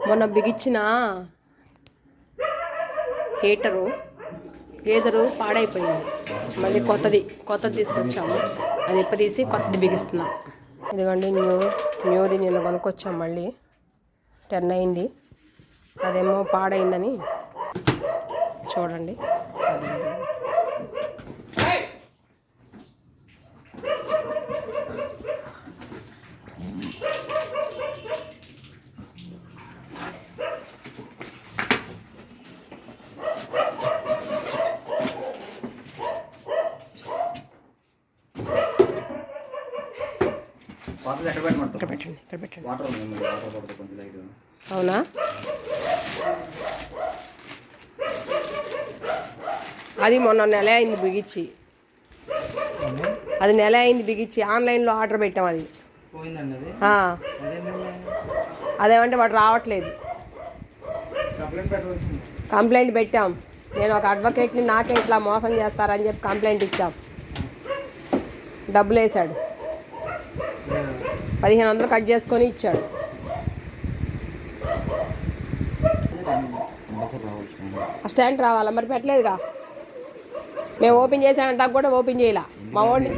మొన్న బిగించిన గేజరు పాడైపోయింది. మళ్ళీ కొత్తది తీసుకొచ్చాము. అది తీసి కొత్తది బిగిస్తున్నాం. ఇదిగోండి న్యూది నిన్న కొనుక్కొచ్చాం. మళ్ళీ 10 అయింది. అదేమో పాడైందని చూడండి. ఇక్కడ పెట్టండి. అవునా? అది మొన్న నెల అయింది బిగించి ఆన్లైన్లో ఆర్డర్ పెట్టాం. అది అదేమంటే వాడు రావట్లేదు. కంప్లైంట్ పెట్టాం. నేను ఒక అడ్వకేట్ని, నాకే ఇట్లా మోసం చేస్తారని చెప్పి కంప్లైంట్ ఇచ్చాం. డబ్బులు వేసాడు. 1500 కట్ చేసుకొని ఇచ్చాడు. స్టాండ్ రావాలా? మరి పెట్టలేదుగా. మేము ఓపెన్ చేసామంటా కూడా ఓపెన్ చేయాల మా వాడిని.